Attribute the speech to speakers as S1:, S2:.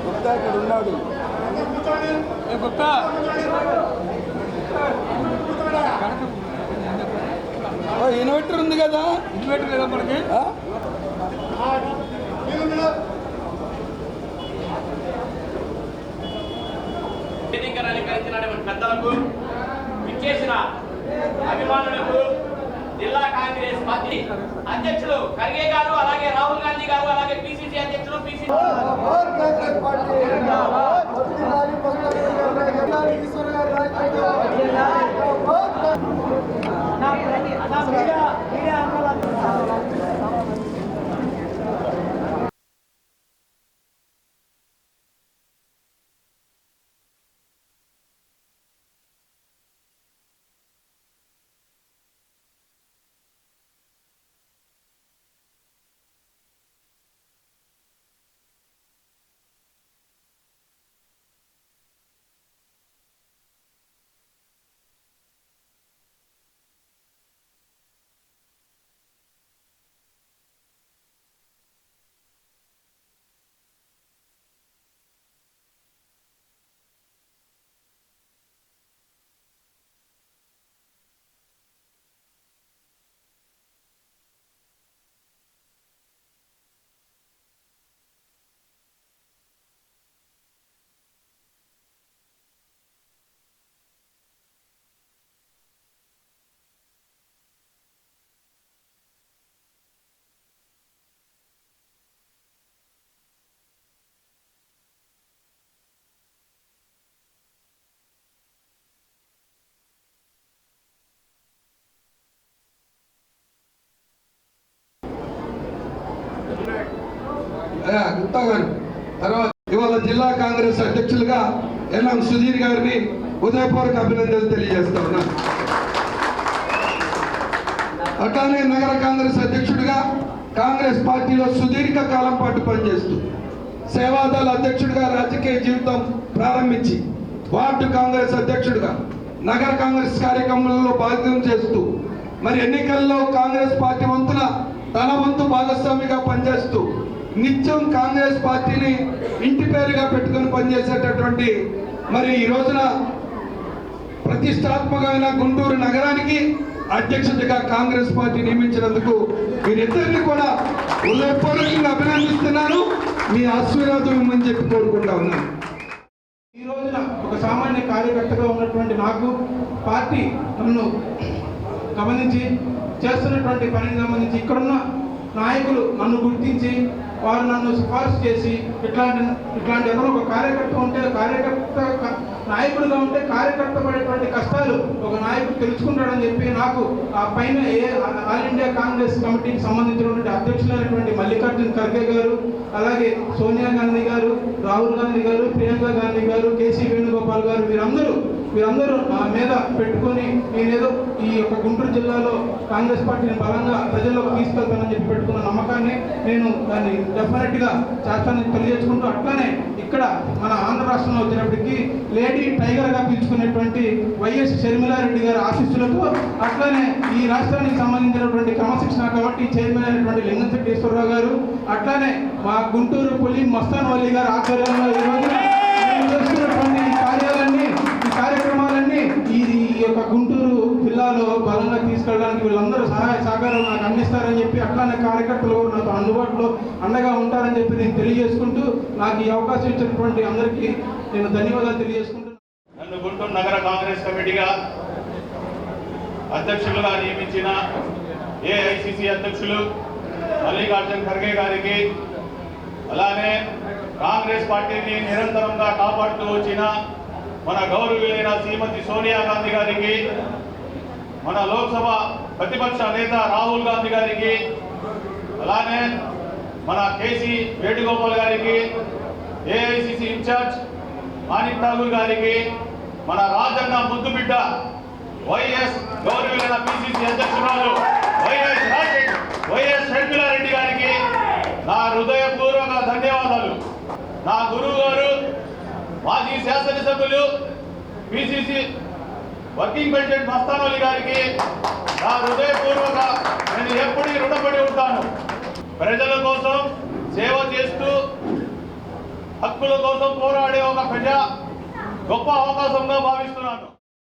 S1: గుప్తా ఇక్కడ ఉన్నాడు. గుప్తా ఇన్వర్టర్ ఉంది కదా, ఇన్వర్టర్ లేదా మనకి?
S2: పెద్దలకు విచ్చేసిన అభిమానులకు జిల్లా కాంగ్రెస్ పార్టీ అధ్యక్షులు ఖర్గే గారు, అలాగే రాహుల్ గాంధీ గారు, అలాగే పిసిసి అధ్యక్షులు
S1: గుప్తా గారు. తర్వాత ఇవాళ జిల్లా కాంగ్రెస్ అధ్యక్షులుగా ఎన్ఎం సుధీర్ గారిని హృదయపూర్వక అభినందనలు తెలియజేస్తా ఉన్నాను. అట్లానే నగర కాంగ్రెస్ అధ్యక్షుడిగా కాంగ్రెస్ పార్టీలో సుదీర్ఘ కాలం పాటు పనిచేస్తూ సేవాదళ అధ్యక్షుడిగా రాజకీయ జీవితం ప్రారంభించి వార్డు కాంగ్రెస్ అధ్యక్షుడిగా నగర కాంగ్రెస్ కార్యక్రమాలలో భాగం చేస్తూ మరి ఎన్నికల్లో కాంగ్రెస్ పార్టీ వంతున తన వంతు భాగస్వామిగా పనిచేస్తూ నిత్యం కాంగ్రెస్ పార్టీని ఇంటి పేరుగా పెట్టుకుని పనిచేసేటటువంటి మరి ఈ రోజున ప్రతిష్టాత్మకమైన గుంటూరు నగరానికి అధ్యక్షతగా కాంగ్రెస్ పార్టీ నియమించినందుకు మీరిద్దరిని కూడా హృదయపూర్వకంగా అభినందిస్తున్నాను. మీ ఆశీర్వాదం ఇవ్వమని చెప్పి కోరుకుంటా ఉన్నాను.
S3: ఈ రోజున ఒక సామాన్య కార్యకర్తగా ఉన్నటువంటి నాకు పార్టీ నన్ను గమనించి చేస్తున్నటువంటి పనిని గమనించి ఇక్కడున్న నాయకులు నన్ను గుర్తించి వారు నన్ను సిఫార్సు చేసి ఇట్లాంటి ఎవరో ఒక కార్యకర్త ఉంటే నాయకుడిగా ఉంటే కార్యకర్త పడేటువంటి కష్టాలు ఒక నాయకుడు తెలుసుకుంటాడని చెప్పి నాకు ఆ పైన ఆల్ ఇండియా కాంగ్రెస్ కమిటీకి సంబంధించినటువంటి అధ్యక్షులైనటువంటి మల్లికార్జున్ ఖర్గే గారు, అలాగే సోనియా గాంధీ గారు, రాహుల్ గాంధీ గారు, ప్రియాంక గాంధీ గారు, కేసీ వేణుగోపాల్ గారు వీరందరూ నా మీద పెట్టుకొని నేనేదో ఈ యొక్క గుంటూరు జిల్లాలో కాంగ్రెస్ పార్టీని బలంగా ప్రజల్లోకి తీసుకెళ్తానని చెప్పి పెట్టుకున్న నమ్మకాన్ని నేను దాన్ని డెఫినెట్గా చేస్తానని తెలియజేసుకుంటూ అట్లానే ఇక్కడ మన ఆంధ్ర రాష్ట్రంలో వచ్చినప్పటికీ లేడీ టైగర్గా పిలుచుకునేటువంటి వైఎస్ షర్మిలారెడ్డి గారి ఆశీస్సులతో అట్లానే ఈ రాష్ట్రానికి సంబంధించినటువంటి క్రమశిక్షణ కమిటీ చైర్మన్ అయినటువంటి లింగంశెట్టి ఈశ్వరరావు గారు, అట్లానే మా గుంటూరు పులి మస్తాన్ వల్లి గారి ఆధ్వర్యంలో ఈ రోజున చేస్తున్నటువంటి కార్యక్రమాలన్నీ ఈ యొక్క గుంటూరు జిల్లాలో బలంగా తీసుకెళ్ళడానికి వీళ్ళందరూ సహాయ సహకారం నాకు అందిస్తారని చెప్పి అట్లానే కార్యకర్తలు నాతో అందుబాటులో అండగా ఉంటారని చెప్పి నేను తెలియజేసుకుంటూ నాకు ఈ అవకాశం ఇచ్చినటువంటి అందరికీ నేను ధన్యవాదాలు తెలియజేసుకుంటున్నాను.
S2: నన్ను గుంటూరు నగర కాంగ్రెస్ కమిటీగా అధ్యక్షులుగా నియమించిన ఏఐసిసి అధ్యక్షులు మల్లికార్జున్ ఖర్గే గారికి, అలానే కాంగ్రెస్ పార్టీని నిరంతరంగా కాపాడుతూ వచ్చిన మన గౌరవులైన శ్రీమతి సోనియా గాంధీ గారికి, మన లోక్సభ ప్రతిపక్ష నేత రాహుల్ గాంధీ గారికి, అలానే మన కేసీ వేణుగోపాల్ గారికి, ఏఐసిసి ఇన్ఛార్జ్ మాణిక్ ఠాగూర్ గారికి, మన రాజన్న ముద్దుబిడ్డ వైఎస్ గౌరవులైన పిసిసి అధ్యక్షురాలు వైఎస్ షర్మిలారెడ్డి గారికి నా హృదయపూర్వక ధన్యవాదాలు. నా గురువు గారు మాజీ శాసనసభ్యులు PCC working president Mastan Valli గారికి నా హృదయపూర్వక నేను ఎప్పటికీ రుణపడి ఉంటాను. ప్రజల కోసం
S4: హక్కుల కోసం పోరాడే ఒక ప్రజా గొప్ప అవకాశంగా భావిస్తున్నాను.